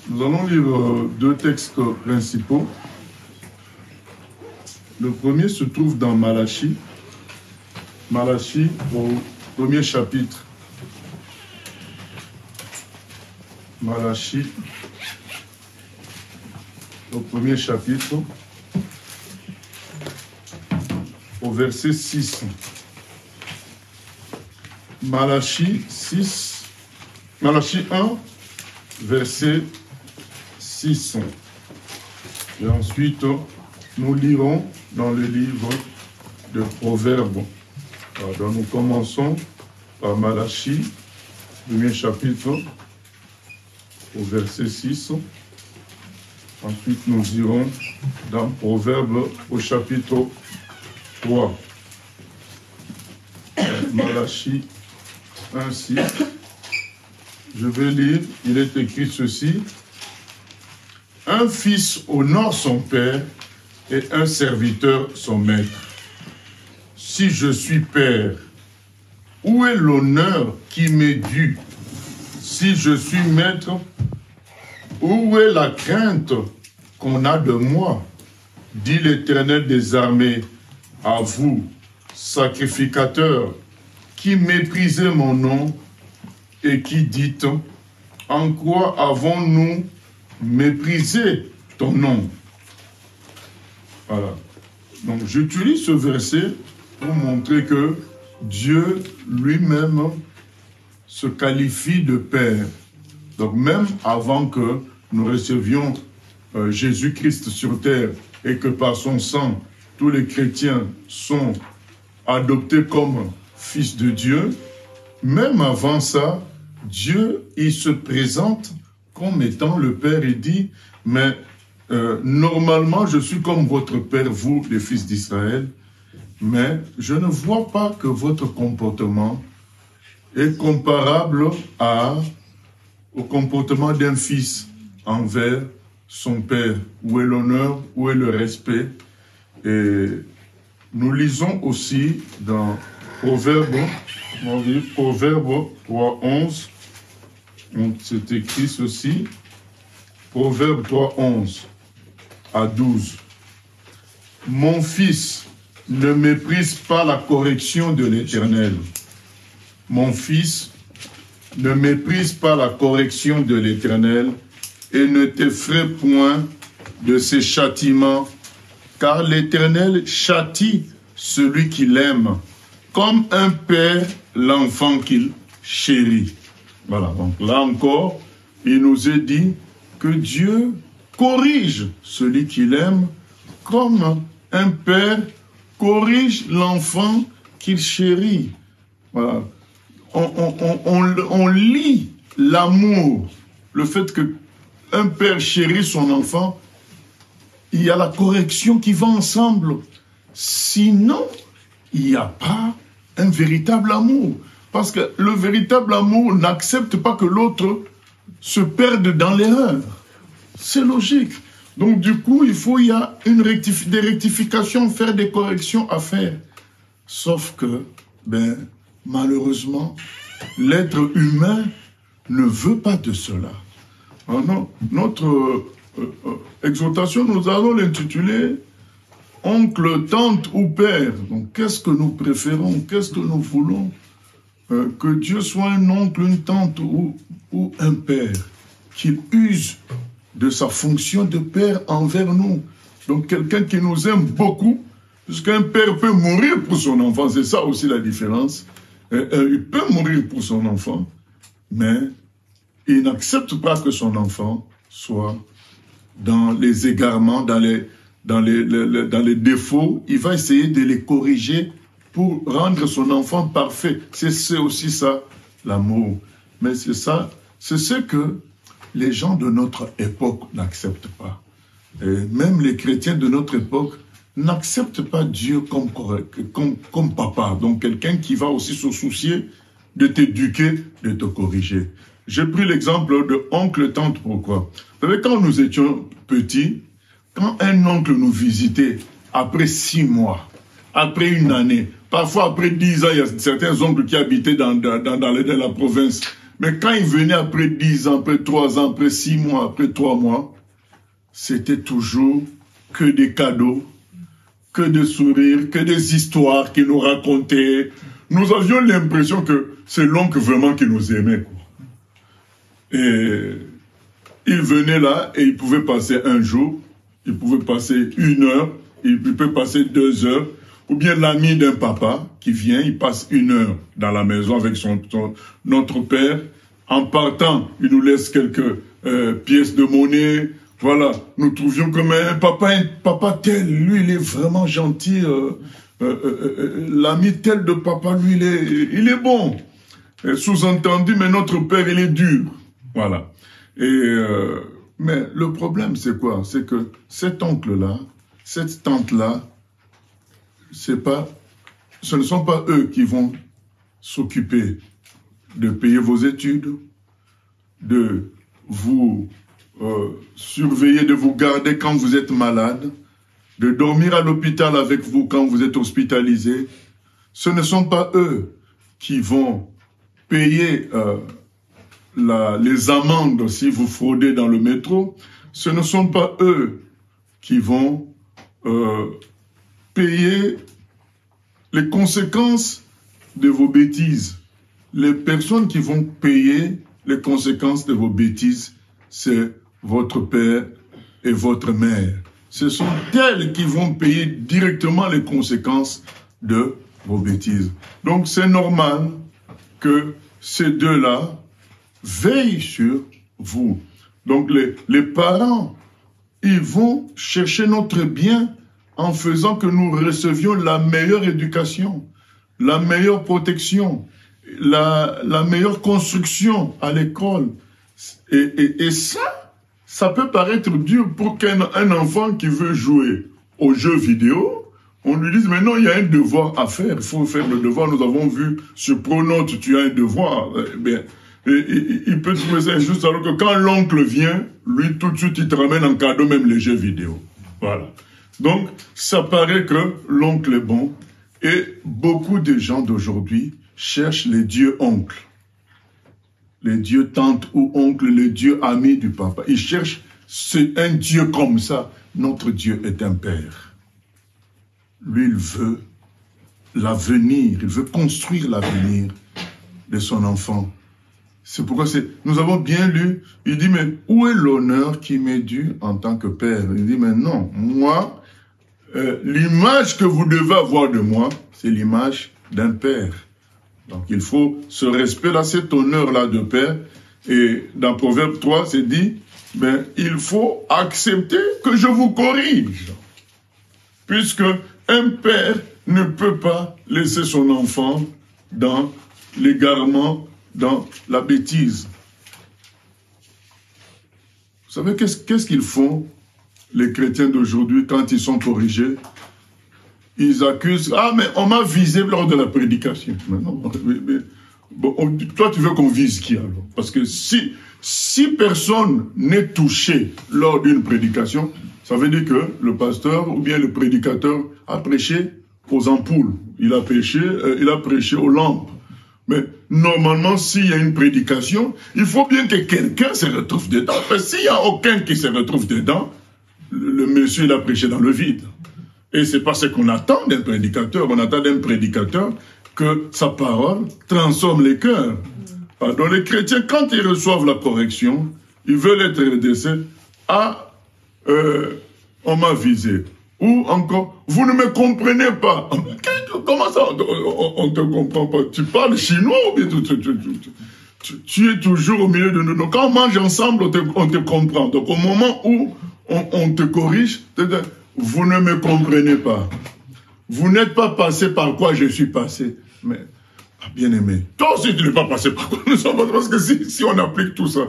Nous allons lire deux textes principaux. Le premier se trouve dans Malachie. Malachie au premier chapitre. Malachie au premier chapitre, au verset 6. Malachie 6, Malachie 1, verset 6. Et ensuite, nous lirons dans le livre de Proverbes. Alors, nous commençons par Malachie, premier chapitre, au verset 6. Ensuite, nous irons dans Proverbes au chapitre 3. Malachie 1, 6. Je vais lire, il est écrit ceci. Un fils honore son père et un serviteur son maître. Si je suis père, où est l'honneur qui m'est dû? Si je suis maître, où est la crainte qu'on a de moi? Dit l'Éternel des armées, à vous, sacrificateurs, qui méprisez mon nom et qui dites, en quoi avons-nous méprisé ton nom? Voilà. Donc j'utilise ce verset pour montrer que Dieu lui-même se qualifie de Père. Donc même avant que nous recevions Jésus-Christ sur terre et que par son sang, tous les chrétiens sont adoptés comme fils de Dieu, même avant ça, Dieu, il se présente comme étant le Père et dit, mais normalement, je suis comme votre Père, vous, les fils d'Israël, mais je ne vois pas que votre comportement est comparable au comportement d'un fils envers son père. Où est l'honneur, où est le respect? Et nous lisons aussi dans Proverbes 3.11, c'est écrit ceci, Proverbes 3.11 à 12. Mon fils, ne méprise pas la correction de l'Éternel. Mon fils, ne méprise pas la correction de l'Éternel et ne t'effraie point de ses châtiments, car l'Éternel châtie celui qu'il aime, comme un père l'enfant qu'il chérit. Voilà, donc là encore, il nous est dit que Dieu corrige celui qu'il aime, comme un père corrige l'enfant qu'il chérit. Voilà. On lit l'amour, le fait que un père chérit son enfant, il y a la correction qui va ensemble. Sinon, il n'y a pas un véritable amour. Parce que le véritable amour n'accepte pas que l'autre se perde dans l'erreur. C'est logique. Donc du coup, il y a des rectifications, faire des corrections à faire. Sauf que, malheureusement, l'être humain ne veut pas de cela. Non, notre exhortation, nous allons l'intituler « Oncle, tante ou père ». Donc, qu'est-ce que nous préférons? Qu'est-ce que nous voulons? Que Dieu soit un oncle, une tante ou un père, qu'il use de sa fonction de père envers nous. Donc, quelqu'un qui nous aime beaucoup, puisqu'un père peut mourir pour son enfant, c'est ça aussi la différence. Il peut mourir pour son enfant, mais il n'accepte pas que son enfant soit dans les égarements, dans les défauts. Il va essayer de les corriger pour rendre son enfant parfait. C'est aussi ça, l'amour. Mais c'est ça, c'est ce que les gens de notre époque n'acceptent pas. Et même les chrétiens de notre époque n'acceptent pas Dieu comme papa. Donc quelqu'un qui va aussi se soucier de t'éduquer, de te corriger. J'ai pris l'exemple de oncle, tante, pourquoi? Vous savez, quand nous étions petits, quand un oncle nous visitait, après 6 mois, après une année, parfois après 10 ans, il y a certains oncles qui habitaient dans la province, Mais quand il venait après 10 ans, après 3 ans, après 6 mois, après 3 mois, c'était toujours que des cadeaux, que des sourires, que des histoires qu'il nous racontait. Nous avions l'impression que c'est l'oncle vraiment qui nous aimait, quoi. Et il venait là et il pouvait passer un jour, il pouvait passer 1 heure, il peut passer 2 heures, ou bien l'ami d'un papa qui vient, il passe 1 heure dans la maison avec notre père. En partant, il nous laisse quelques pièces de monnaie. Voilà, nous trouvions comme un papa tel, lui il est vraiment gentil. L'ami tel de papa, lui il est bon. Sous-entendu, mais notre père il est dur. Voilà. Mais le problème c'est quoi? C'est que cet oncle-là, cette tante-là, ce ne sont pas eux qui vont s'occuper de payer vos études, de vous surveiller, de vous garder quand vous êtes malade, de dormir à l'hôpital avec vous quand vous êtes hospitalisé. Ce ne sont pas eux qui vont payer les amendes si vous fraudez dans le métro. Ce ne sont pas eux qui vont payer les conséquences de vos bêtises. Les personnes qui vont payer les conséquences de vos bêtises, c'est votre père et votre mère. Ce sont elles qui vont payer directement les conséquences de vos bêtises. Donc c'est normal que ces deux-là veillent sur vous. Donc les parents, ils vont chercher notre bien en faisant que nous recevions la meilleure éducation, la meilleure protection, la meilleure construction à l'école. Et ça peut paraître dur pour qu'un enfant qui veut jouer aux jeux vidéo, on lui dise, mais non, il y a un devoir à faire, il faut faire le devoir. Nous avons vu sur Pronote, tu as un devoir. Il peut trouver ça injuste, alors que quand l'oncle vient, lui, tout de suite, il te ramène en cadeau même les jeux vidéo. Voilà. Donc, ça paraît que l'oncle est bon, et beaucoup de gens d'aujourd'hui cherchent les dieux oncles, les dieux tantes ou oncles, les dieux amis du papa. Ils cherchent un Dieu comme ça. Notre Dieu est un père. Lui, il veut l'avenir, il veut construire l'avenir de son enfant. C'est pourquoi nous avons bien lu, il dit, mais où est l'honneur qui m'est dû en tant que père? Il dit, mais non, moi, l'image que vous devez avoir de moi, c'est l'image d'un père. Donc il faut ce respect-là, cet honneur-là de père. Et dans Proverbe 3, c'est dit, ben, il faut accepter que je vous corrige. Puisque un père ne peut pas laisser son enfant dans l'égarement, dans la bêtise. Vous savez, qu'est-ce qu'ils font, les chrétiens d'aujourd'hui, quand ils sont corrigés? Ils accusent, ah, mais on m'a visé lors de la prédication. Mais non, toi, tu veux qu'on vise qui alors? Parce que si personne n'est touché lors d'une prédication, ça veut dire que le pasteur ou bien le prédicateur a prêché aux ampoules. Il a prêché aux lampes. Mais normalement, s'il y a une prédication, il faut bien que quelqu'un se retrouve dedans. Parce que s'il n'y a aucun qui se retrouve dedans, le monsieur, il a prêché dans le vide. Et c'est pas ce qu'on attend d'un prédicateur. On attend d'un prédicateur que sa parole transforme les cœurs. Donc les chrétiens, quand ils reçoivent la correction, ils veulent être redressés. Ah, on m'a visé. Ou encore, vous ne me comprenez pas. Comment ça, on ne te comprend pas? Tu parles chinois ou bien tu es toujours au milieu de nous. Donc quand on mange ensemble, on te comprend. Donc au moment où on te corrige, vous ne me comprenez pas. Vous n'êtes pas passé par quoi je suis passé. Mais, bien aimé, toi aussi tu n'es pas passé par quoi nous sommes passés. Parce que si on applique tout ça,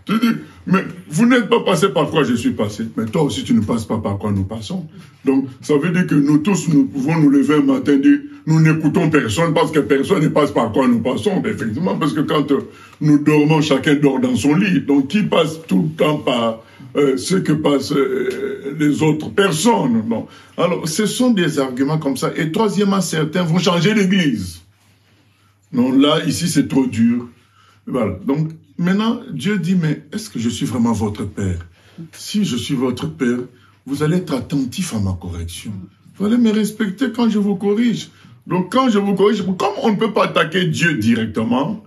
tu dis, mais vous n'êtes pas passé par quoi je suis passé. Mais toi aussi tu ne passes pas par quoi nous passons. Donc ça veut dire que nous tous, nous pouvons nous lever un matin et dire, nous n'écoutons personne parce que personne ne passe par quoi nous passons. Mais effectivement, parce que quand nous dormons, chacun dort dans son lit. Donc qui passe tout le temps par ce que passent les autres personnes. Non. Alors, ce sont des arguments comme ça. Et troisièmement, certains vont changer l'église. Non, là, ici, c'est trop dur. Voilà. Donc, maintenant, Dieu dit, mais est-ce que je suis vraiment votre Père? Si je suis votre Père, vous allez être attentif à ma correction. Vous allez me respecter quand je vous corrige. Donc, quand je vous corrige, comme on ne peut pas attaquer Dieu directement,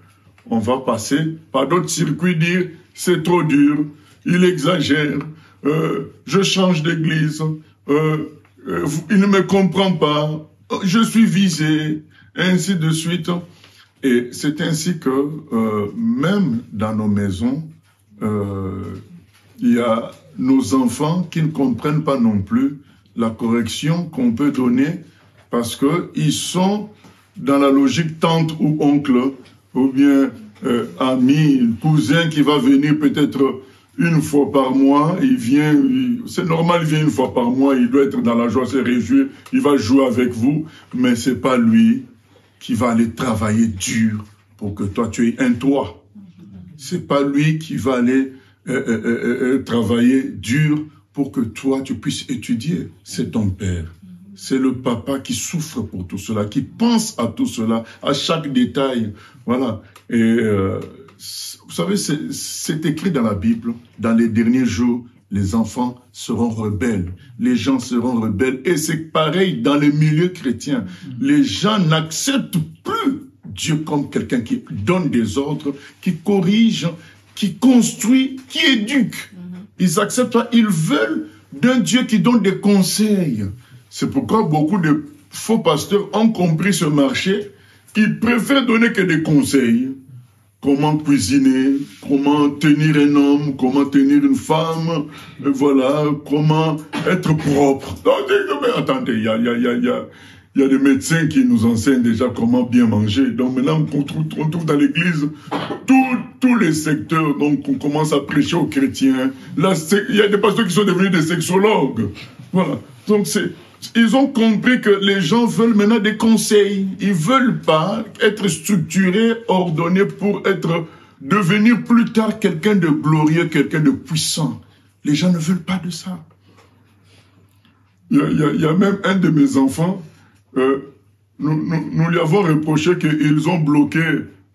on va passer par d'autres circuits, dire, c'est trop dur, il exagère, je change d'église, il ne me comprend pas, je suis visé, ainsi de suite. Et c'est ainsi que, même dans nos maisons, il y a nos enfants qui ne comprennent pas non plus la correction qu'on peut donner parce qu'ils sont dans la logique tante ou oncle, ou bien ami, cousin qui va venir peut-être une fois par mois, il vient, c'est normal, il vient une fois par mois, il doit être dans la joie, se réjouir, il va jouer avec vous, mais c'est pas lui qui va aller travailler dur pour que toi tu aies un toit. C'est pas lui qui va aller travailler dur pour que toi tu puisses étudier. C'est ton père. C'est le papa qui souffre pour tout cela, qui pense à tout cela, à chaque détail. Voilà. Et vous savez, c'est écrit dans la Bible, dans les derniers jours, les enfants seront rebelles, les gens seront rebelles. Et c'est pareil dans les milieux chrétiens. Les gens n'acceptent plus Dieu comme quelqu'un qui donne des ordres, qui corrige, qui construit, qui éduque. Ils acceptent pas, ils veulent d'un Dieu qui donne des conseils. C'est pourquoi beaucoup de faux pasteurs ont compris ce marché. Ils préfèrent donner que des conseils. Comment cuisiner, comment tenir un homme, comment tenir une femme, voilà, comment être propre. Mais attendez, il y a des médecins qui nous enseignent déjà comment bien manger. Donc maintenant, on trouve dans l'église tous les secteurs. Donc on commence à prêcher aux chrétiens. Là, il y a des pasteurs qui sont devenus des sexologues. Voilà. Donc ils ont compris que les gens veulent maintenant des conseils. Ils veulent pas être structurés, ordonnés pour devenir plus tard quelqu'un de glorieux, quelqu'un de puissant. Les gens ne veulent pas de ça. Il y a même un de mes enfants, nous lui avons reproché qu'ils ont bloqué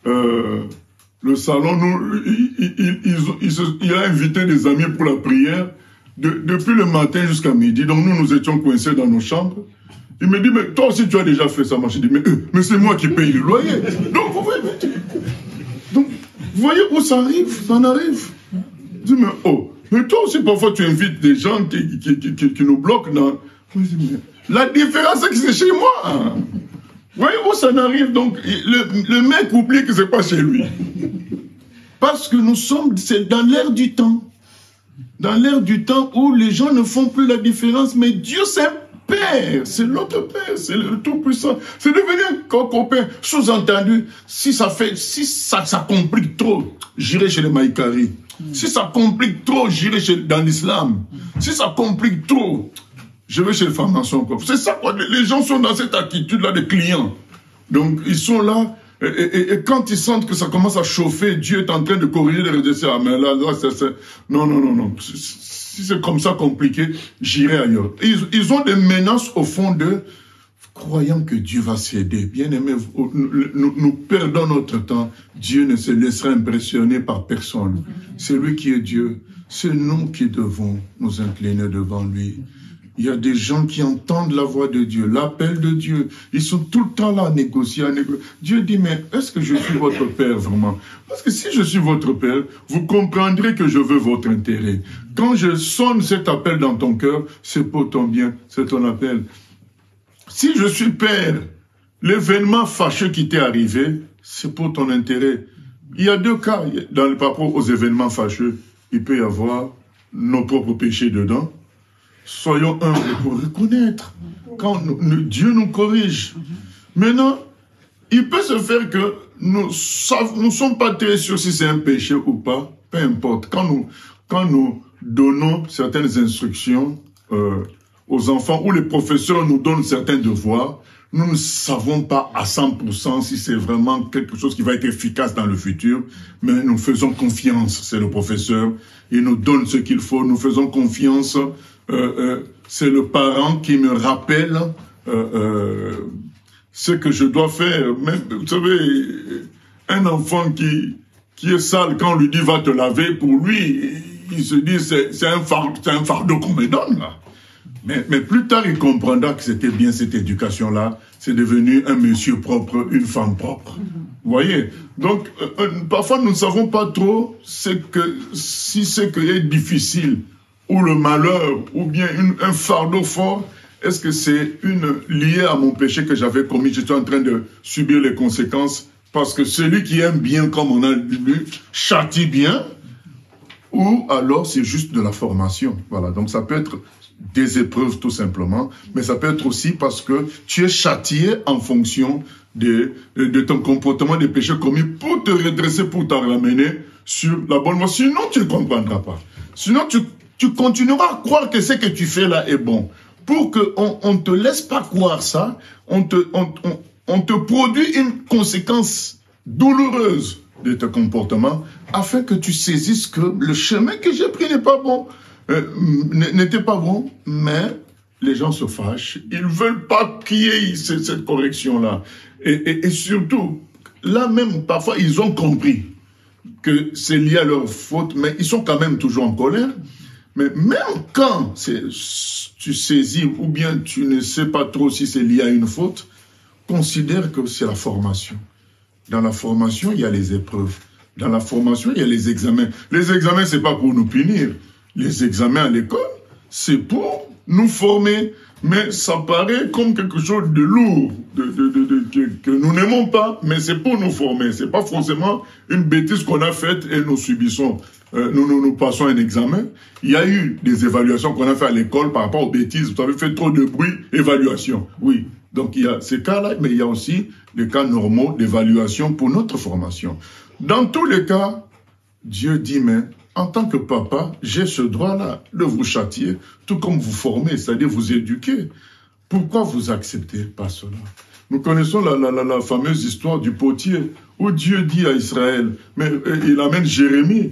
le salon. Il a invité des amis pour la prière. Depuis le matin jusqu'à midi, donc nous étions coincés dans nos chambres. Il me dit, mais toi aussi tu as déjà fait ça. Moi je dis, mais c'est moi qui paye le loyer. Donc vous voyez où ça arrive, ça en arrive. Je dis, mais toi aussi parfois tu invites des gens qui nous bloquent dans... La différence c'est que c'est chez moi. Vous voyez où ça en arrive, donc le mec oublie que c'est pas chez lui. Parce que c'est dans l'air du temps. Dans l'ère du temps où les gens ne font plus la différence, mais Dieu c'est un Père, c'est notre Père, c'est le Tout-Puissant. C'est devenu un copain. Sous-entendu, si ça complique trop, j'irai chez les Maïkari. Si ça complique trop, j'irai dans l'islam. Si ça complique trop, je vais chez les francs-maçons. C'est ça, quoi. Les gens sont dans cette attitude-là de clients. Donc, ils sont là. Et quand ils sentent que ça commence à chauffer, Dieu est en train de corriger les redresser. Ah, mais là, non. Si c'est comme ça compliqué, j'irai ailleurs. Ils ont des menaces au fond d'eux, croyant que Dieu va s'aider. Bien aimé, nous perdons notre temps. Dieu ne se laissera impressionner par personne. C'est lui qui est Dieu. C'est nous qui devons nous incliner devant lui. Il y a des gens qui entendent la voix de Dieu, l'appel de Dieu. Ils sont tout le temps là à négocier, Dieu dit, mais est-ce que je suis votre Père vraiment? Parce que si je suis votre Père, vous comprendrez que je veux votre intérêt. Quand je sonne cet appel dans ton cœur, c'est pour ton bien, c'est ton appel. Si je suis Père, l'événement fâcheux qui t'est arrivé, c'est pour ton intérêt. Il y a deux cas par rapport aux événements fâcheux. Il peut y avoir nos propres péchés dedans. Soyons humbles pour reconnaître quand Dieu nous corrige. Maintenant, il peut se faire que nous ne sommes pas très sûrs si c'est un péché ou pas, peu importe. Quand nous donnons certaines instructions aux enfants ou les professeurs nous donnent certains devoirs, nous ne savons pas à 100% si c'est vraiment quelque chose qui va être efficace dans le futur, mais nous faisons confiance. C'est le professeur, il nous donne ce qu'il faut, nous faisons confiance. C'est le parent qui me rappelle ce que je dois faire. Même, vous savez, un enfant qui est sale, quand on lui dit va te laver, pour lui, il se dit c'est un fardeau qu'on me donne là. Mais plus tard, il comprendra que c'était bien cette éducation-là. C'est devenu un monsieur propre, une femme propre. Vous voyez? Donc, parfois, nous ne savons pas trop si c'est que est difficile, ou le malheur, ou bien un fardeau fort. Est-ce que c'est lié à mon péché que j'avais commis? Je suis en train de subir les conséquences. Parce que celui qui aime bien, comme on a lu, châtie bien. Ou alors, c'est juste de la formation. Voilà. Donc, ça peut être des épreuves tout simplement, mais ça peut être aussi parce que tu es châtié en fonction de ton comportement des péchés commis pour te redresser, pour t'en ramener sur la bonne voie. Sinon, tu ne comprendras pas. Sinon, tu continueras à croire que ce que tu fais là est bon. Pour qu'on ne te laisse pas croire ça, on te produit une conséquence douloureuse de ton comportement afin que tu saisisses que le chemin que j'ai pris n'est pas bon. N'était pas bon, mais les gens se fâchent. Ils ne veulent pas qu'il y ait cette correction-là. Et surtout, là même, parfois, ils ont compris que c'est lié à leur faute, mais ils sont quand même toujours en colère. Mais même quand tu saisis, ou bien tu ne sais pas trop si c'est lié à une faute, considère que c'est la formation. Dans la formation, il y a les épreuves. Dans la formation, il y a les examens. Les examens, c'est pas pour nous punir. Les examens à l'école, c'est pour nous former. Mais ça paraît comme quelque chose de lourd, que nous n'aimons pas, mais c'est pour nous former. C'est pas forcément une bêtise qu'on a faite et nous subissons. Nous passons un examen. Il y a eu des évaluations qu'on a fait à l'école par rapport aux bêtises. Vous avez fait trop de bruit, évaluation. Oui. Donc il y a ces cas-là, mais il y a aussi des cas normaux d'évaluation pour notre formation. Dans tous les cas, Dieu dit, mais en tant que papa, j'ai ce droit-là de vous châtier, tout comme vous former, c'est-à-dire vous éduquer. Pourquoi vous acceptez pas cela? Nous connaissons la fameuse histoire du potier, où Dieu dit à Israël, mais il amène Jérémie,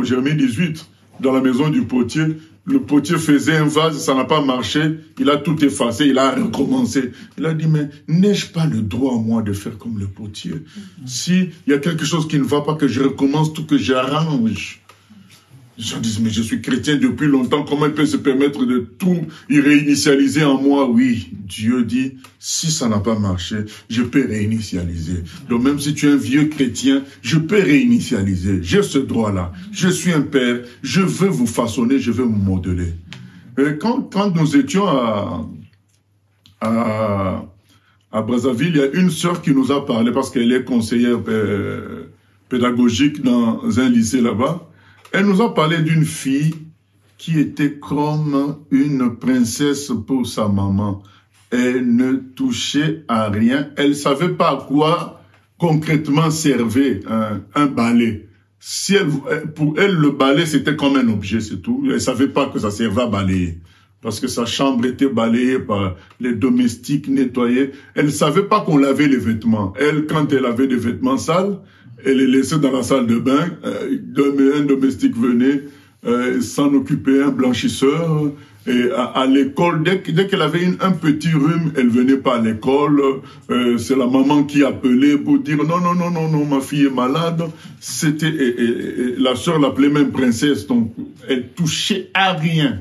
Jérémie 18, dans la maison du potier. Le potier faisait un vase, ça n'a pas marché, il a tout effacé, il a recommencé. Il a dit, mais n'ai-je pas le droit, moi, de faire comme le potier? S'il y a quelque chose qui ne va pas, que je recommence tout, que j'arrange. Les gens disent, mais je suis chrétien depuis longtemps, comment il peut se permettre de tout réinitialiser en moi? Oui, Dieu dit, si ça n'a pas marché, je peux réinitialiser. Donc même si tu es un vieux chrétien, je peux réinitialiser. J'ai ce droit-là. Je suis un père, je veux vous façonner, je veux vous modeler. Et quand nous étions à Brazzaville, il y a une sœur qui nous a parlé, parce qu'elle est conseillère pédagogique dans un lycée là-bas. Elle nous a parlé d'une fille qui était comme une princesse pour sa maman. Elle ne touchait à rien. Elle ne savait pas à quoi concrètement servait un balai. Pour elle, le balai, c'était comme un objet, c'est tout. Elle ne savait pas que ça servait à balayer. Parce que sa chambre était balayée par les domestiques, nettoyés. Elle ne savait pas qu'on lavait les vêtements. Elle, quand elle avait des vêtements sales, elle les laissait dans la salle de bain. Un domestique venait s'en occuper, un blanchisseur. Et à l'école, dès qu'elle avait un petit rhume, elle venait pas à l'école. C'est la maman qui appelait pour dire non, ma fille est malade. La sœur l'appelait même princesse, donc elle touchait à rien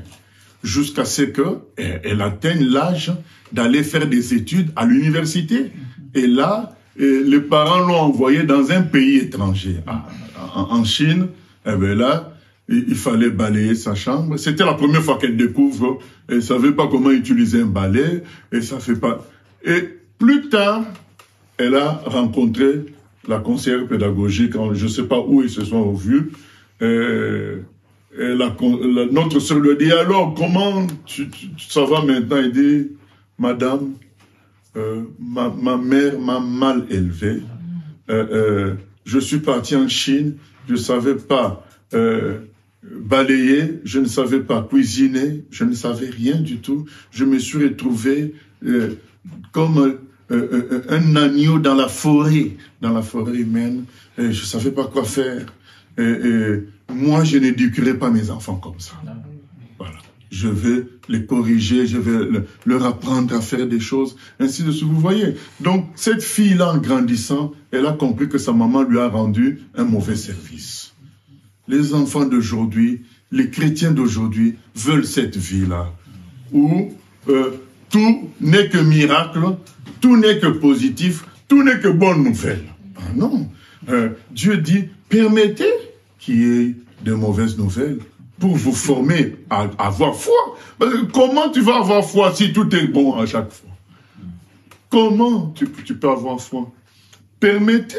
jusqu'à ce qu'elle atteigne l'âge d'aller faire des études à l'université. Et là, les parents l'ont envoyée dans un pays étranger, en Chine. Et bien là, il fallait balayer sa chambre. C'était la première fois qu'elle découvre. Elle ne savait pas comment utiliser un balai. Et ça fait pas. Et plus tard, elle a rencontré la conseillère pédagogique. Je ne sais pas où ils se sont revus. Notre sœur lui dit, alors, comment ça va maintenant? Elle dit, madame, ma mère m'a mal élevé. Je suis parti en Chine. Je ne savais pas balayer, je ne savais pas cuisiner, je ne savais rien du tout. Je me suis retrouvé comme un agneau dans la forêt humaine. Je ne savais pas quoi faire. Moi, je n'éduquerai pas mes enfants comme ça. Voilà. je vais les corriger, je vais leur apprendre à faire des choses, ainsi de suite. Vous voyez. Donc, cette fille-là, en grandissant, elle a compris que sa maman lui a rendu un mauvais service. Les enfants d'aujourd'hui, les chrétiens d'aujourd'hui veulent cette vie-là, où tout n'est que miracle, tout n'est que positif, tout n'est que bonne nouvelle. Ah non. Dieu dit, permettez qu'il y ait de mauvaises nouvelles pour vous former à avoir foi. Parce que comment tu vas avoir foi si tout est bon à chaque fois? Comment tu peux avoir foi? Permettez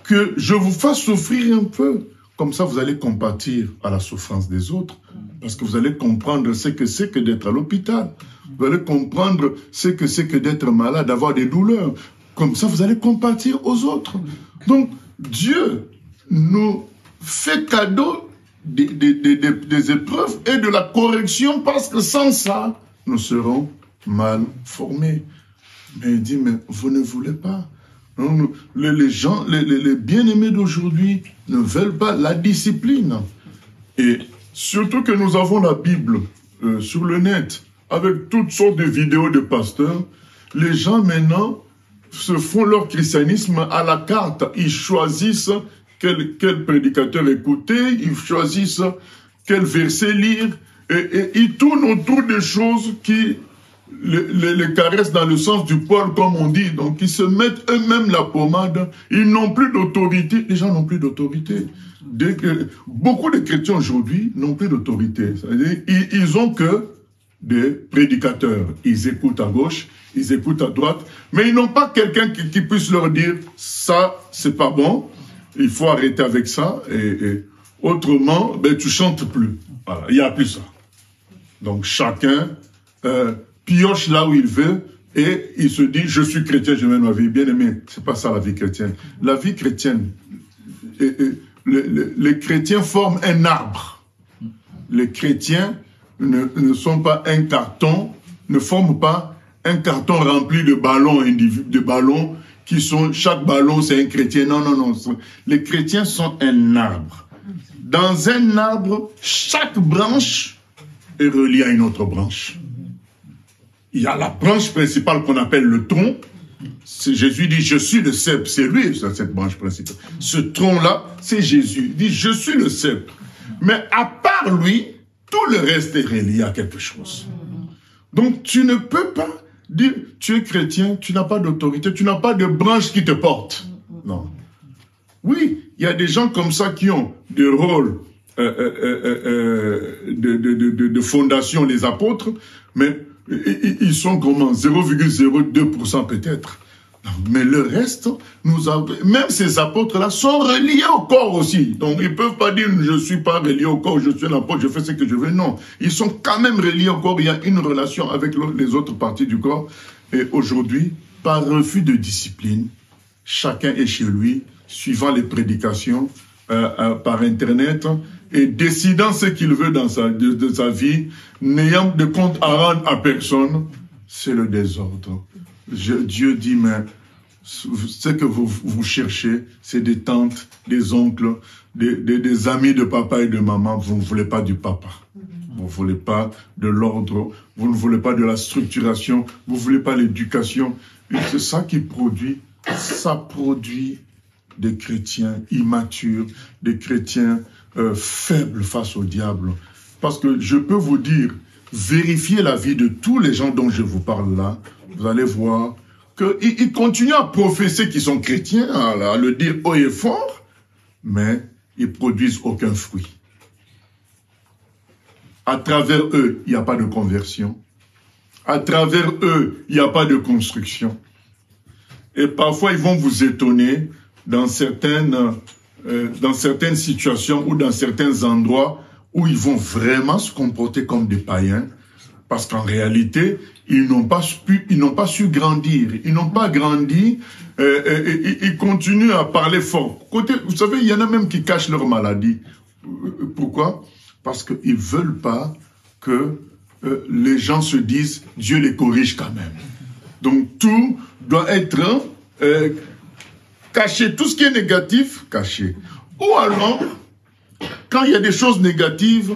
que je vous fasse souffrir un peu. Comme ça, vous allez compatir à la souffrance des autres. Parce que vous allez comprendre ce que c'est que d'être à l'hôpital. Vous allez comprendre ce que c'est que d'être malade, d'avoir des douleurs. Comme ça, vous allez compatir aux autres. Donc, Dieu nous fait cadeau des épreuves et de la correction, parce que sans ça, nous serons mal formés. Mais il dit, mais vous ne voulez pas. Non, les gens, les bien-aimés d'aujourd'hui ne veulent pas la discipline. Et surtout que nous avons la Bible sur le net, avec toutes sortes de vidéos de pasteurs. Les gens maintenant se font leur christianisme à la carte. Ils choisissent quel prédicateur écouter, ils choisissent quel verset lire, et ils tournent autour des choses qui les caressent dans le sens du poil, comme on dit. Donc ils se mettent eux-mêmes la pommade. Ils n'ont plus d'autorité. Les gens n'ont plus d'autorité. Beaucoup de chrétiens aujourd'hui n'ont plus d'autorité. Ils ont que des prédicateurs. Ils écoutent à gauche, ils écoutent à droite, mais ils n'ont pas quelqu'un qui puisse leur dire « ça, c'est pas bon, il faut arrêter avec ça, et autrement, ben, tu chantes plus. » Voilà, il n'y a plus ça. Donc chacun pioche là où il veut, et il se dit « je suis chrétien, je mène ma vie. » Bien aimé, c'est pas ça la vie chrétienne. La vie chrétienne, les chrétiens forment un arbre. Les chrétiens ne sont pas un carton, ne forment pas un carton rempli de ballons qui sont, chaque ballon c'est un chrétien. Non, non, non. Les chrétiens sont un arbre. Dans un arbre, chaque branche est reliée à une autre branche. Il y a la branche principale qu'on appelle le tronc. Jésus dit, je suis le cèpe. C'est lui, cette branche principale. Ce tronc-là, c'est Jésus. Il dit, je suis le cèpe. Mais à part lui, tout le reste est relié à quelque chose. Donc, tu ne peux pas dire, tu es chrétien, tu n'as pas d'autorité, tu n'as pas de branche qui te porte. Non. Oui, il y a des gens comme ça qui ont des rôles de fondation, les apôtres, mais ils sont comment 0,02% peut-être. Mais le reste, même ces apôtres-là sont reliés au corps aussi. Donc, ils ne peuvent pas dire, je ne suis pas relié au corps, je suis l'apôtre, je fais ce que je veux. Non, ils sont quand même reliés au corps. Il y a une relation avec les autres parties du corps. Et aujourd'hui, par refus de discipline, chacun est chez lui, suivant les prédications par Internet, et décidant ce qu'il veut dans de sa vie, n'ayant de compte à rendre à personne, c'est le désordre. Dieu dit, mais ce que vous cherchez, c'est des tantes, des oncles, des amis de papa et de maman. Vous ne voulez pas du papa. Vous ne voulez pas de l'ordre. Vous ne voulez pas de la structuration. Vous ne voulez pas l'éducation. Et c'est ça qui produit. Ça produit des chrétiens immatures, des chrétiens faibles face au diable. Parce que je peux vous dire, vérifiez la vie de tous les gens dont je vous parle là, vous allez voir qu'ils continuent à professer qu'ils sont chrétiens, à le dire haut et fort, mais ils produisent aucun fruit. À travers eux, il n'y a pas de conversion. À travers eux, il n'y a pas de construction. Et parfois, ils vont vous étonner dans certaines situations ou dans certains endroits où ils vont vraiment se comporter comme des païens. Parce qu'en réalité, ils n'ont pas su grandir. Ils n'ont pas grandi. Ils continuent à parler fort. Vous savez, il y en a même qui cachent leur maladie. Pourquoi? Parce qu'ils ne veulent pas que les gens se disent « Dieu les corrige quand même ». Donc tout doit être caché. Tout ce qui est négatif, caché. Ou alors, quand il y a des choses négatives,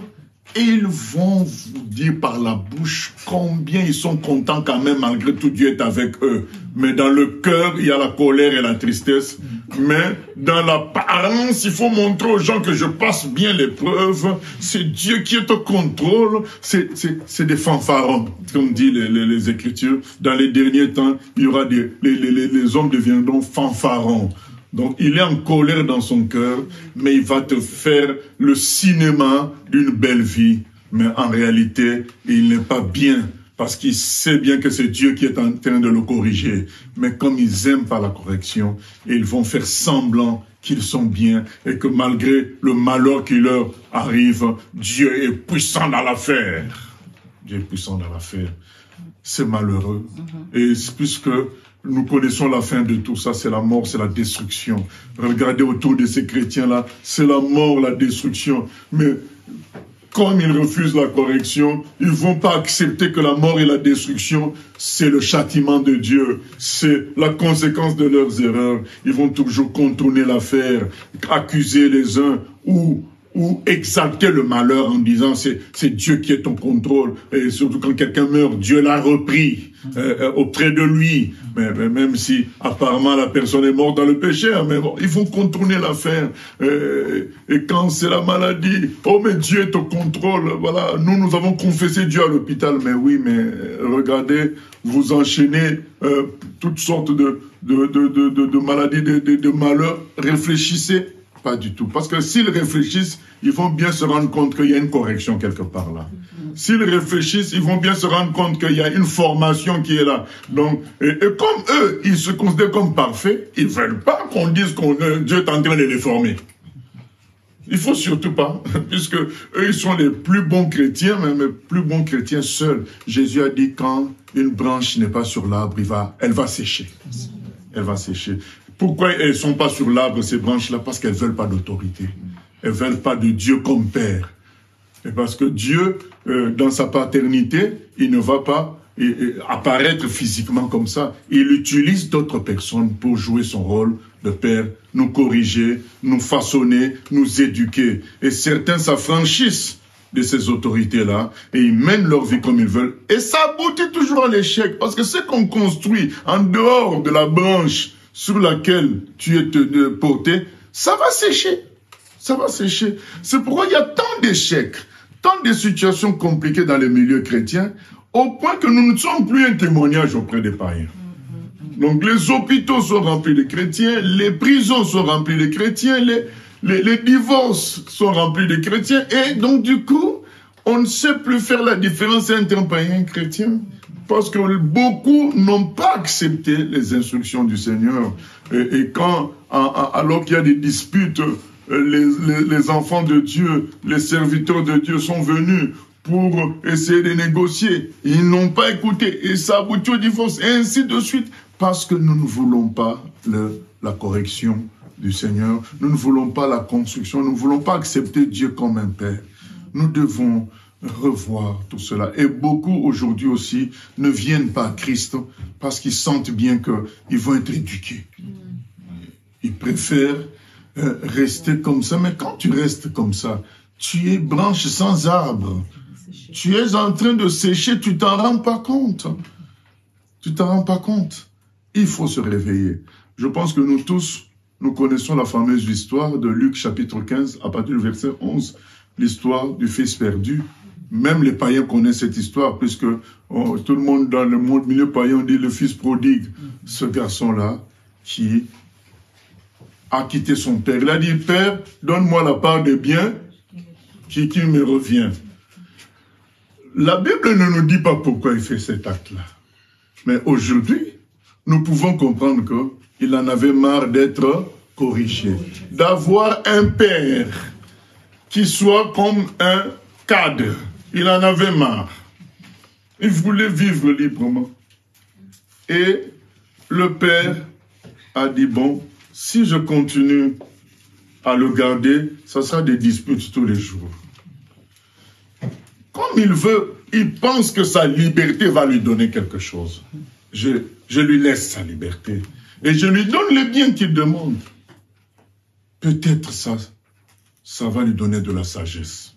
Et ils vont vous dire par la bouche combien ils sont contents quand même, malgré tout, Dieu est avec eux. Mais dans le cœur, il y a la colère et la tristesse. Mais dans l'apparence, il faut montrer aux gens que je passe bien l'épreuve. C'est Dieu qui est au contrôle. C'est des fanfarons, comme dit les Écritures. Dans les derniers temps, il y aura les hommes deviendront fanfarons. Donc, il est en colère dans son cœur, mais il va te faire le cinéma d'une belle vie. Mais en réalité, il n'est pas bien, parce qu'il sait bien que c'est Dieu qui est en train de le corriger. Mais comme ils aiment pas la correction, ils vont faire semblant qu'ils sont bien, et que malgré le malheur qui leur arrive, Dieu est puissant dans l'affaire. Dieu est puissant dans l'affaire. C'est malheureux. Et puisque nous connaissons la fin de tout ça, c'est la mort, c'est la destruction. Regardez autour de ces chrétiens-là, c'est la mort, la destruction. Mais comme ils refusent la correction, ils ne vont pas accepter que la mort et la destruction, c'est le châtiment de Dieu, c'est la conséquence de leurs erreurs. Ils vont toujours contourner l'affaire, accuser les uns ou exalter le malheur en disant c'est Dieu qui est en contrôle. Et surtout quand quelqu'un meurt, Dieu l'a repris auprès de lui. Mais même si apparemment la personne est morte dans le péché, hein, mais bon, ils vont contourner l'affaire. Et quand c'est la maladie, oh mais Dieu est au contrôle. Voilà, nous avons confessé Dieu à l'hôpital. Mais oui, mais regardez, vous enchaînez toutes sortes de maladies, de malheurs. Réfléchissez. Pas du tout. Parce que s'ils réfléchissent, ils vont bien se rendre compte qu'il y a une correction quelque part là. S'ils réfléchissent, ils vont bien se rendre compte qu'il y a une formation qui est là. Donc, et comme eux, ils se considèrent comme parfaits, ils ne veulent pas qu'on dise que Dieu est en train de les former. Il faut surtout pas, puisque eux, ils sont les plus bons chrétiens, même les plus bons chrétiens seuls. Jésus a dit, quand une branche n'est pas sur l'arbre, elle va sécher. Elle va sécher. Pourquoi elles ne sont pas sur l'arbre, ces branches-là? Parce qu'elles ne veulent pas d'autorité. Elles ne veulent pas de Dieu comme Père. Et parce que Dieu, dans sa paternité, il ne va pas apparaître physiquement comme ça. Il utilise d'autres personnes pour jouer son rôle de Père, nous corriger, nous façonner, nous éduquer. Et certains s'affranchissent de ces autorités-là et ils mènent leur vie comme ils veulent. Et ça aboutit toujours à l'échec. Parce que ce qu'on construit en dehors de la branche sur laquelle tu es porté, ça va sécher. Ça va sécher. C'est pourquoi il y a tant d'échecs, tant de situations compliquées dans les milieux chrétiens, au point que nous ne sommes plus un témoignage auprès des païens. Donc les hôpitaux sont remplis de chrétiens, les prisons sont remplies de chrétiens, les divorces sont remplis de chrétiens, et donc du coup, on ne sait plus faire la différence entre un païen et un chrétien. Parce que beaucoup n'ont pas accepté les instructions du Seigneur. Et quand, alors qu'il y a des disputes, les enfants de Dieu, les serviteurs de Dieu sont venus pour essayer de négocier. Ils n'ont pas écouté. Et ça aboutit au divorce. Et ainsi de suite. Parce que nous ne voulons pas la correction du Seigneur. Nous ne voulons pas la construction. Nous ne voulons pas accepter Dieu comme un Père. Nous devons revoir tout cela. Et beaucoup aujourd'hui aussi ne viennent pas à Christ parce qu'ils sentent bien qu'ils vont être éduqués. Ils préfèrent rester comme ça. Mais quand tu restes comme ça, tu es branche sans arbre. Tu es en train de sécher, tu t'en rends pas compte. Tu t'en rends pas compte. Il faut se réveiller. Je pense que nous tous, nous connaissons la fameuse histoire de Luc chapitre 15, à partir du verset 11, l'histoire du fils perdu. Même les païens connaissent cette histoire, puisque tout le monde dans le monde milieu païen dit le fils prodigue. Ce garçon-là qui a quitté son père. Il a dit, Père, donne-moi la part des biens qui me revient. La Bible ne nous dit pas pourquoi il fait cet acte-là. Mais aujourd'hui, nous pouvons comprendre qu'il en avait marre d'être corrigé. D'avoir un père qui soit comme un cadre. Il en avait marre. Il voulait vivre librement. Et le père a dit, bon, si je continue à le garder, ça sera des disputes tous les jours. Comme il pense que sa liberté va lui donner quelque chose. Je lui laisse sa liberté. Et je lui donne les biens qu'il demande. Peut-être ça va lui donner de la sagesse.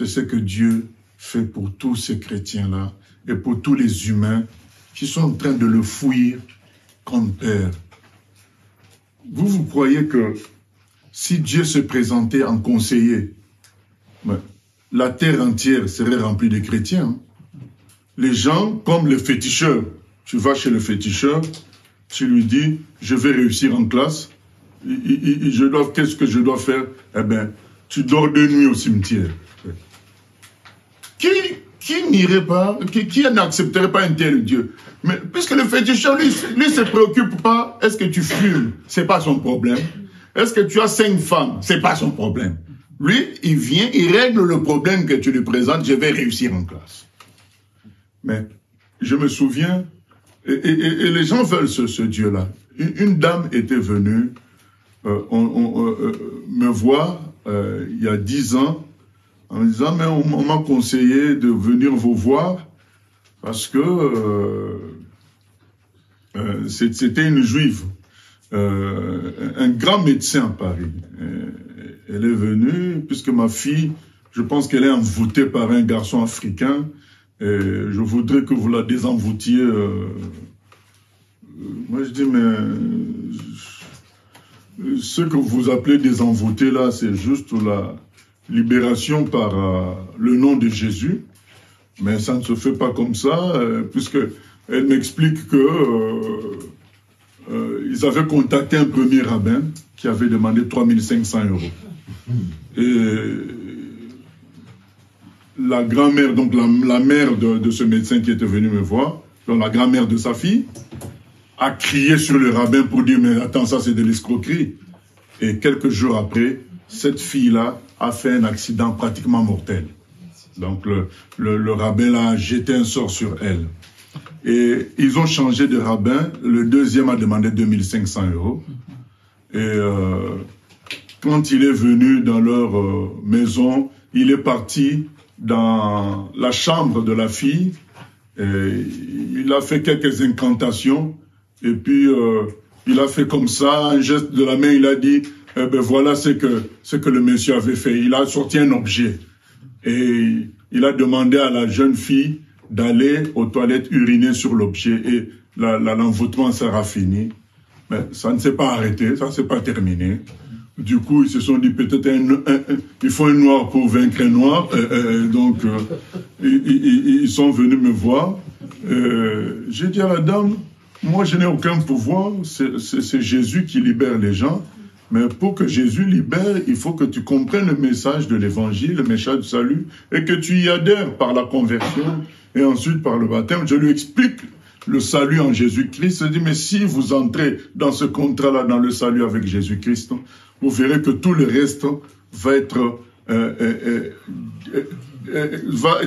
c'est ce que Dieu fait pour tous ces chrétiens-là et pour tous les humains qui sont en train de le fuir comme Père. Vous croyez que si Dieu se présentait en conseiller, la terre entière serait remplie de chrétiens. Les gens, comme les féticheurs, tu vas chez le féticheur, tu lui dis, je vais réussir en classe, qu'est-ce que je dois faire? Eh bien, tu dors de nuit au cimetière. Qui n'irait pas, qui n'accepterait pas un tel Dieu? Mais puisque le féticheur, lui se préoccupe pas, est-ce que tu fumes? C'est pas son problème. Est-ce que tu as 5 femmes? C'est pas son problème. Lui, il vient, il règle le problème que tu lui présentes, je vais réussir en classe. Mais je me souviens, et les gens veulent ce Dieu-là. Une dame était venue me voir il y a 10 ans, en me disant, mais on m'a conseillé de venir vous voir parce que c'était une juive, un grand médecin à Paris. Elle est venue, puisque ma fille, je pense qu'elle est envoûtée par un garçon africain, et je voudrais que vous la désenvoûtiez. Moi je dis, mais ce que vous appelez désenvoûter là, c'est juste la libération par le nom de Jésus, mais ça ne se fait pas comme ça, puisque elle m'explique que ils avaient contacté un premier rabbin qui avait demandé 3500 €. Et la grand-mère, donc la mère de ce médecin qui était venu me voir, donc la grand-mère de sa fille, a crié sur le rabbin pour dire, mais attends, ça c'est de l'escroquerie. Et quelques jours après, cette fille-là a fait un accident pratiquement mortel. Donc le rabbin a jeté un sort sur elle. Et ils ont changé de rabbin. Le deuxième a demandé 2500 €. Et quand il est venu dans leur maison, il est parti dans la chambre de la fille. Et il a fait quelques incantations. Et puis, il a fait comme ça, un geste de la main, il a dit, eh ben voilà ce que le monsieur avait fait. Il a sorti un objet. Et il a demandé à la jeune fille d'aller aux toilettes uriner sur l'objet. Et l'envoûtement sera fini. Mais ça ne s'est pas arrêté, ça ne s'est pas terminé. Du coup, ils se sont dit, peut-être il faut un noir pour vaincre un noir. Donc, ils sont venus me voir. J'ai dit à la dame, moi, je n'ai aucun pouvoir, c'est Jésus qui libère les gens. Mais pour que Jésus libère, il faut que tu comprennes le message de l'évangile, le message du salut, et que tu y adhères par la conversion, et ensuite par le baptême. Je lui explique le salut en Jésus-Christ. Je dis, mais si vous entrez dans ce contrat-là, dans le salut avec Jésus-Christ, vous verrez que tout le reste va être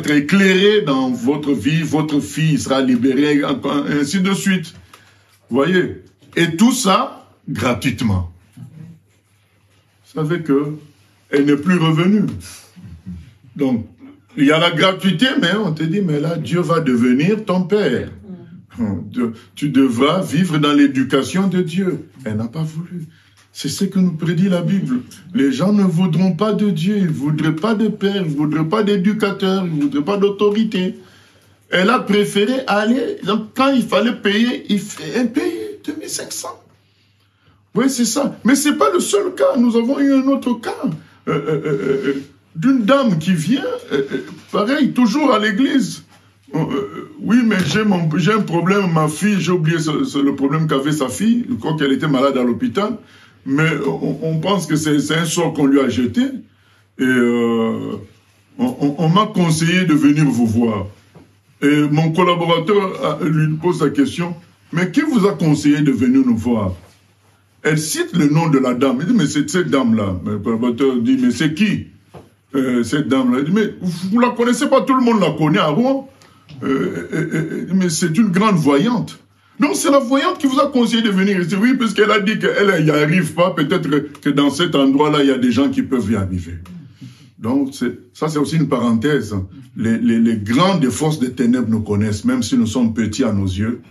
éclairé dans votre vie, votre fille sera libérée, ainsi de suite. Vous voyez? Et tout ça, gratuitement. Vous savez qu'elle n'est plus revenue. Donc, il y a la gratuité, mais on te dit, mais là, Dieu va devenir ton père. Tu devras vivre dans l'éducation de Dieu. Elle n'a pas voulu. C'est ce que nous prédit la Bible. Les gens ne voudront pas de Dieu, ils ne voudraient pas de père, ils ne voudraient pas d'éducateur, ils ne voudraient pas d'autorité. Elle a préféré aller, donc quand il fallait payer, elle paye 2500. Oui, c'est ça. Mais ce n'est pas le seul cas. Nous avons eu un autre cas d'une dame qui vient, pareil, toujours à l'église. Oui, mais j'ai un problème, ma fille, j'ai oublié le problème qu'avait sa fille. Je crois qu'elle était malade à l'hôpital. Mais on pense que c'est un sort qu'on lui a jeté. Et on m'a conseillé de venir vous voir. Et mon collaborateur lui pose la question, mais qui vous a conseillé de venir nous voir? Elle cite le nom de la dame. Elle dit, mais c'est cette dame-là. Le collaborateur dit, mais c'est qui cette dame-là? Elle dit, mais vous la connaissez pas, tout le monde la connaît à Rouen. Mais c'est une grande voyante. Donc c'est la voyante qui vous a conseillé de venir ici. Oui, puisqu'elle a dit qu'elle n'y arrive pas. Peut-être que dans cet endroit-là, il y a des gens qui peuvent y arriver. Donc ça c'est aussi une parenthèse. Les grands des forces des ténèbres nous connaissent, même si nous sommes petits à nos yeux.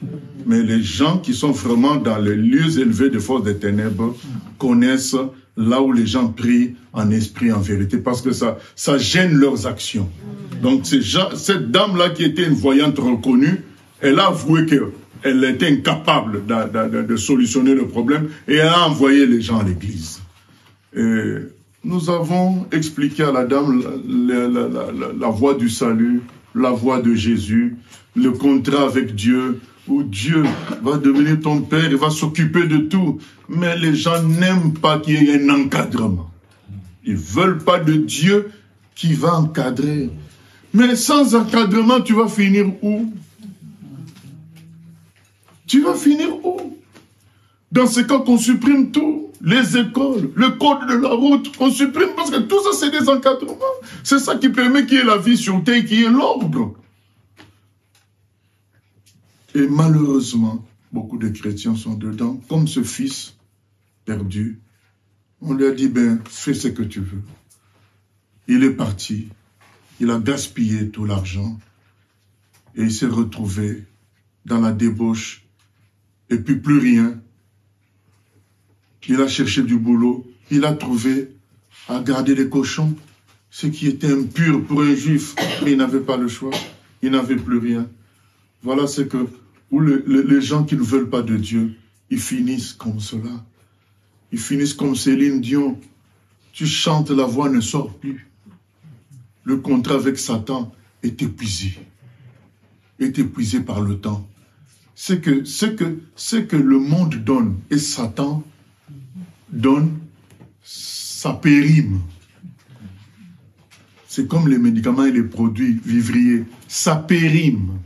Mais les gens qui sont vraiment dans les lieux élevés des forces des ténèbres connaissent là où les gens prient en esprit, en vérité, parce que ça gêne leurs actions. Donc cette dame-là qui était une voyante reconnue, elle a avoué qu'elle était incapable de solutionner le problème et elle a envoyé les gens à l'église. Nous avons expliqué à la dame la voie du salut, la voie de Jésus, le contrat avec Dieu, où Dieu va devenir ton Père, il va s'occuper de tout. Mais les gens n'aiment pas qu'il y ait un encadrement. Ils ne veulent pas de Dieu qui va encadrer. Mais sans encadrement, tu vas finir où? Tu vas finir où? Dans ce cas qu'on supprime tout. Les écoles, le code de la route, on supprime parce que tout ça c'est des encadrements. C'est ça qui permet qu'il y ait la vie sur terre, qu'il y ait l'ordre. Et malheureusement, beaucoup de chrétiens sont dedans, comme ce fils perdu. On lui a dit, ben, fais ce que tu veux. Il est parti, il a gaspillé tout l'argent et il s'est retrouvé dans la débauche et puis plus rien. Il a cherché du boulot, il a trouvé à garder les cochons, ce qui était impur pour un juif, mais il n'avait pas le choix, il n'avait plus rien. Voilà ce que, où les gens qui ne veulent pas de Dieu, ils finissent comme cela. Ils finissent comme Céline Dion. Tu chantes, la voix ne sort plus. Le contrat avec Satan est épuisé par le temps. C'est que le monde donne et Satan donne, ça périme. C'est comme les médicaments et les produits vivriers. Ça périme.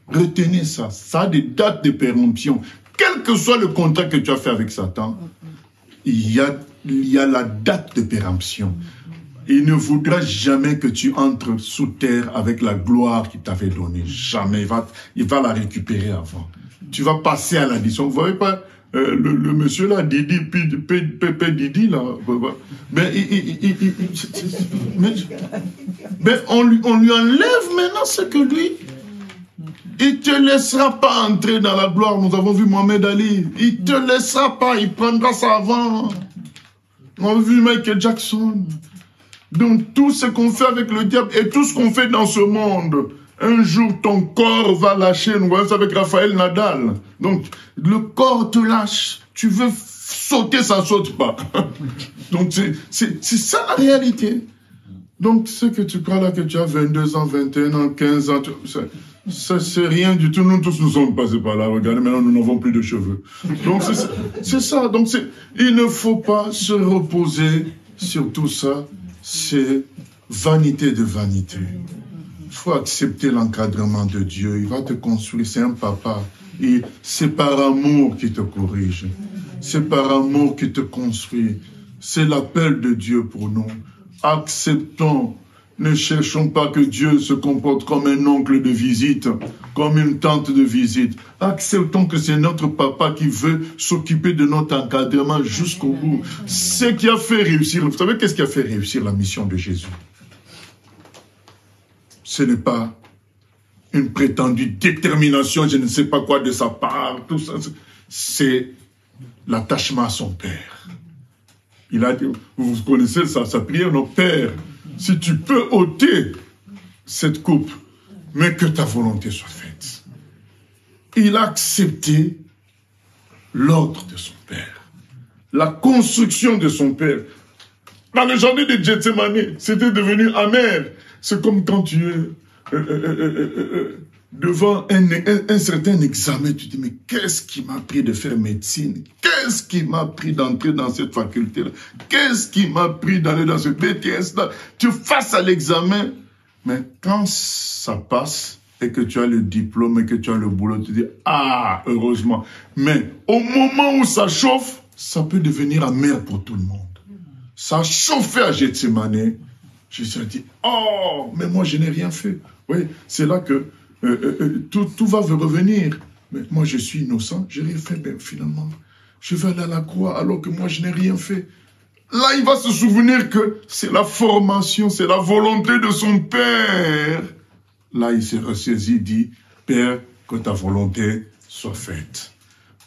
Retenez ça. Ça a des dates de péremption. Quel que soit le contrat que tu as fait avec Satan, il y a la date de péremption. Il ne voudra jamais que tu entres sous terre avec la gloire qu'il t'avait donnée. Jamais. Il va la récupérer avant. Tu vas passer à l'addition. Vous ne voyez pas le monsieur là, Didi, Pépé Didi là. Ben, on lui enlève maintenant ce que lui. Il ne te laissera pas entrer dans la gloire. Nous avons vu Mohamed Ali. Il ne te laissera pas. Il prendra ça avant. On a vu Michael Jackson. Donc tout ce qu'on fait avec le diable et tout ce qu'on fait dans ce monde, un jour ton corps va lâcher. Nous voyons ça avec Raphaël Nadal. Donc le corps te lâche. Tu veux sauter, ça ne saute pas. Donc c'est ça la réalité. Donc ce que tu crois là que tu as 22 ans, 21 ans, 15 ans, ça c'est rien du tout. Nous tous nous sommes passés par là. Regardez, maintenant nous n'avons plus de cheveux. Donc c'est ça. Donc il ne faut pas se reposer sur tout ça. C'est vanité de vanité. Il faut accepter l'encadrement de Dieu. Il va te construire. C'est un papa. Et c'est par amour qu'il te corrige. C'est par amour qu'il te construit. C'est l'appel de Dieu pour nous. Acceptons. Ne cherchons pas que Dieu se comporte comme un oncle de visite, comme une tante de visite. Acceptons que c'est notre papa qui veut s'occuper de notre encadrement jusqu'au bout. Ce qui a fait réussir, vous savez qu'est-ce qui a fait réussir la mission de Jésus? Ce n'est pas une prétendue détermination, je ne sais pas quoi de sa part, tout ça. C'est l'attachement à son Père. Il a dit, vous connaissez sa prière, notre Père, si tu peux ôter cette coupe, mais que ta volonté soit faite. Il a accepté l'ordre de son Père, la construction de son Père. Dans le jardin de Gethsémani, c'était devenu amer. C'est comme quand tu es devant un certain examen, tu te dis, mais qu'est-ce qui m'a pris de faire médecine? Qu'est-ce qui m'a pris d'entrer dans cette faculté-là? Qu'est-ce qui m'a pris d'aller dans ce BTS-là? Tu fasses à l'examen, mais quand ça passe et que tu as le diplôme et que tu as le boulot, tu te dis, ah, heureusement. Mais au moment où ça chauffe, ça peut devenir amer pour tout le monde. Ça a chauffé à Gethsémani. Jésus a dit, oh, mais moi je n'ai rien fait. Oui, c'est là que tout va revenir. Mais moi, je suis innocent, je n'ai rien fait. Ben, finalement, je vais aller à la croix alors que moi, je n'ai rien fait. Là, il va se souvenir que c'est la formation, c'est la volonté de son Père. Là, il s'est ressaisi, dit, Père, que ta volonté soit faite.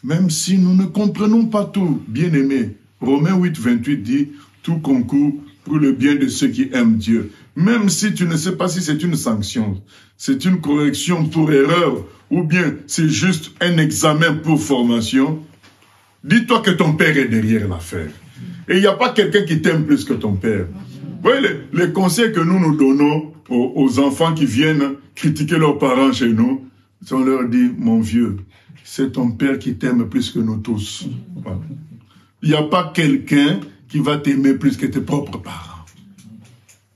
Même si nous ne comprenons pas tout, bien-aimés, Romains 8, 28 dit, tout concourt pour le bien de ceux qui aiment Dieu. Même si tu ne sais pas si c'est une sanction, c'est une correction pour erreur, ou bien c'est juste un examen pour formation, dis-toi que ton père est derrière l'affaire. Et il n'y a pas quelqu'un qui t'aime plus que ton père. Vous voyez, les conseils que nous donnons aux enfants qui viennent critiquer leurs parents chez nous, on leur dit, mon vieux, c'est ton père qui t'aime plus que nous tous. Voilà. Il n'y a pas quelqu'un qui va t'aimer plus que tes propres parents.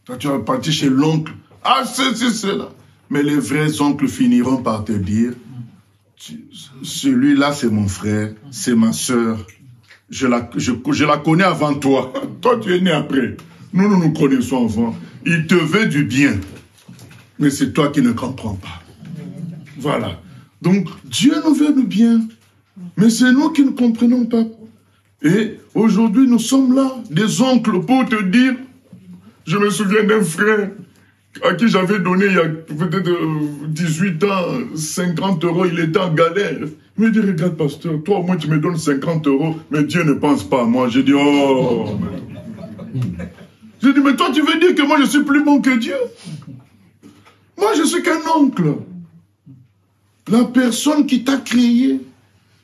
Toi, tu vas partir chez l'oncle. Ah, c'est cela. Mais les vrais oncles finiront par te dire, celui-là, c'est mon frère, c'est ma soeur. Je la connais avant toi. Toi, tu es né après. Nous nous connaissons avant. Il te veut du bien. Mais c'est toi qui ne comprends pas. Voilà. Donc, Dieu nous veut du bien. Mais c'est nous qui ne comprenons pas. Et aujourd'hui, nous sommes là, des oncles, pour te dire, je me souviens d'un frère à qui j'avais donné il y a peut-être 18 ans, 50 €, il était en galère. Il me dit, regarde pasteur, toi au moins tu me donnes 50 €, mais Dieu ne pense pas à moi. J'ai dit, oh. J'ai dit, mais toi tu veux dire que moi je suis plus bon que Dieu? Moi je suis qu'un oncle. La personne qui t'a créé,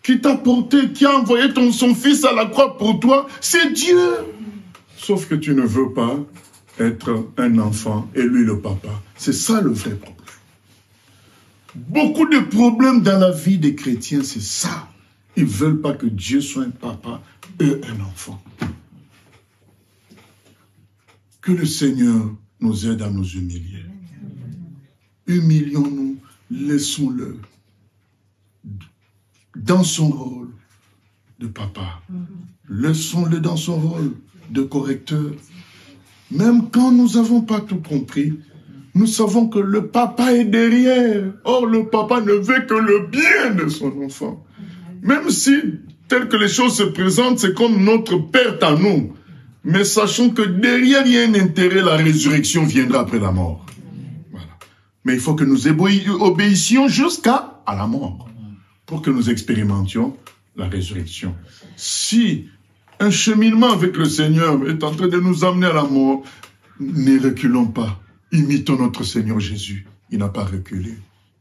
qui t'a porté, qui a envoyé son fils à la croix pour toi, c'est Dieu. Sauf que tu ne veux pas être un enfant et lui le papa. C'est ça le vrai problème. Beaucoup de problèmes dans la vie des chrétiens, c'est ça. Ils ne veulent pas que Dieu soit un papa et un enfant. Que le Seigneur nous aide à nous humilier. Humilions-nous, laissons-le dans son rôle de papa. Laissons-le dans son rôle de correcteur. Même quand nous n'avons pas tout compris, nous savons que le papa est derrière. Or, le papa ne veut que le bien de son enfant. Même si, tel que les choses se présentent, c'est comme notre perte à nous. Mais sachons que derrière, il y a un intérêt, la résurrection viendra après la mort. Voilà. Mais il faut que nous obéissions jusqu'à la mort, pour que nous expérimentions la résurrection. Si un cheminement avec le Seigneur est en train de nous amener à la mort, ne reculons pas. Imitons notre Seigneur Jésus. Il n'a pas reculé.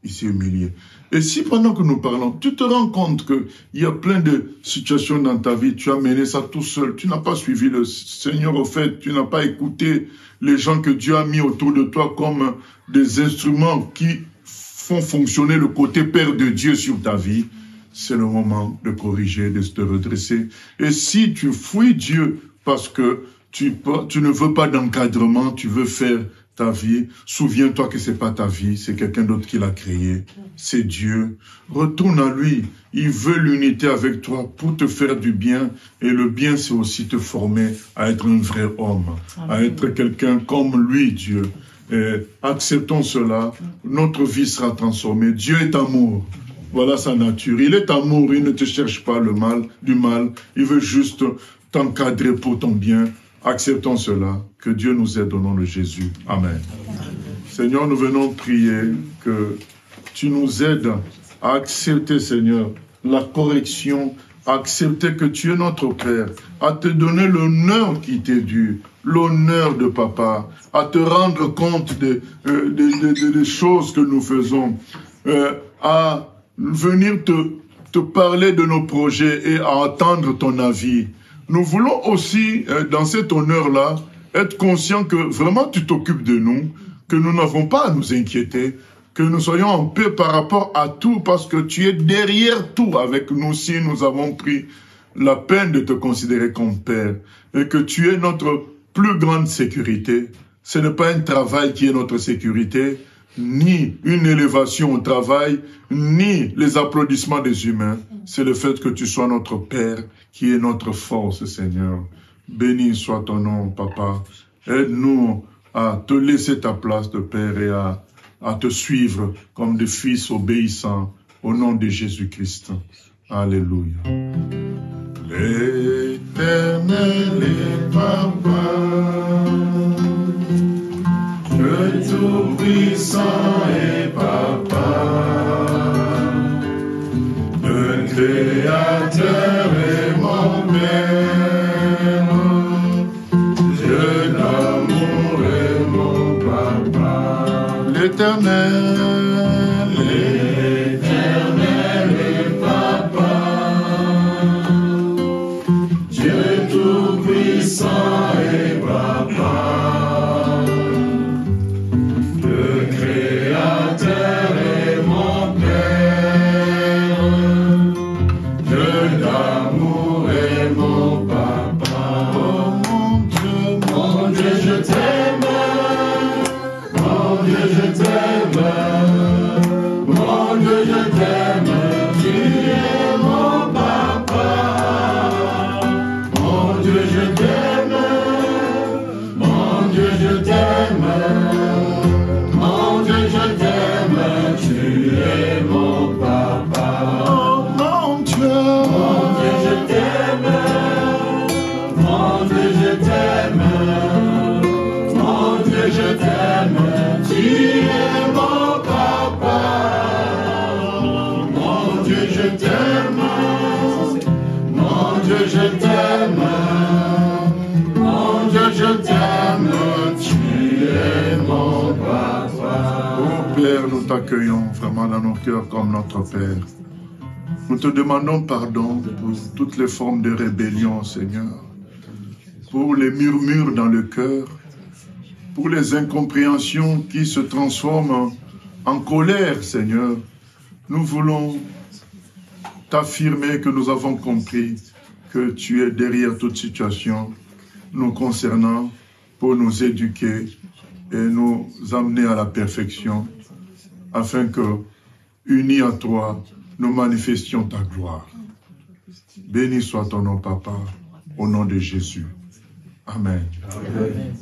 Il s'est humilié. Et si pendant que nous parlons, tu te rends compte qu'il y a plein de situations dans ta vie, tu as mené ça tout seul, tu n'as pas suivi le Seigneur au fait, tu n'as pas écouté les gens que Dieu a mis autour de toi comme des instruments qui font fonctionner le côté Père de Dieu sur ta vie, c'est le moment de corriger, de te redresser. Et si tu fuis Dieu parce que tu ne veux pas d'encadrement, tu veux faire ta vie, souviens-toi que c'est pas ta vie, c'est quelqu'un d'autre qui l'a créé, c'est Dieu. Retourne à lui, il veut l'unité avec toi pour te faire du bien, et le bien c'est aussi te former à être un vrai homme, à être quelqu'un comme lui, Dieu. Et acceptons cela, notre vie sera transformée. Dieu est amour. Voilà sa nature. Il est amour, il ne te cherche pas du mal. Il veut juste t'encadrer pour ton bien. Acceptons cela. Que Dieu nous aide au nom de Jésus. Amen. Seigneur, nous venons prier que tu nous aides à accepter, Seigneur, la correction, à accepter que tu es notre Père, à te donner l'honneur qui t'est dû, l'honneur de papa, à te rendre compte des choses que nous faisons, à venir te parler de nos projets et à entendre ton avis. Nous voulons aussi, dans cet honneur-là, être conscients que vraiment tu t'occupes de nous, que nous n'avons pas à nous inquiéter, que nous soyons en paix par rapport à tout, parce que tu es derrière tout avec nous si nous avons pris la peine de te considérer comme Père, et que tu es notre plus grande sécurité. Ce n'est pas un travail qui est notre sécurité, ni une élévation au travail, ni les applaudissements des humains. C'est le fait que tu sois notre Père, qui est notre force, Seigneur. Béni soit ton nom, Papa. Aide-nous à te laisser ta place de Père et à te suivre comme des fils obéissants au nom de Jésus-Christ. Alléluia. L'Éternel est Papa, le Tout-Puissant est Papa, le Créateur est mon Père. L'Éternel, l'Éternel Papa, Dieu tout-puissant et Papa, le Créateur et mon Père, Dieu d'amour et mon Papa. oh mon Dieu, Je t'aime, mon Dieu, je t'aime, mon Dieu, je t'aime, tu es mon papa. Mon Dieu, je t'aime, mon Dieu, je t'aime, mon Dieu, je t'aime, tu es mon papa. oh mon Dieu, Mon Dieu, je t'aime, mon Dieu, je t'aime. Mon Dieu, je t'aime, tu es mon papa. Mon Dieu, je t'aime, mon Dieu, je t'aime, mon Dieu, je t'aime, tu es mon papa. oh Père, nous t'accueillons vraiment dans nos cœurs comme notre Père. Nous te demandons pardon pour toutes les formes de rébellion, Seigneur, pour les murmures dans le cœur, pour les incompréhensions qui se transforment en colère, Seigneur. Nous voulons t'affirmer que nous avons compris que tu es derrière toute situation nous concernant pour nous éduquer et nous amener à la perfection, afin que, unis à toi, nous manifestions ta gloire. Béni soit ton nom, Papa, au nom de Jésus. Amen. Amen.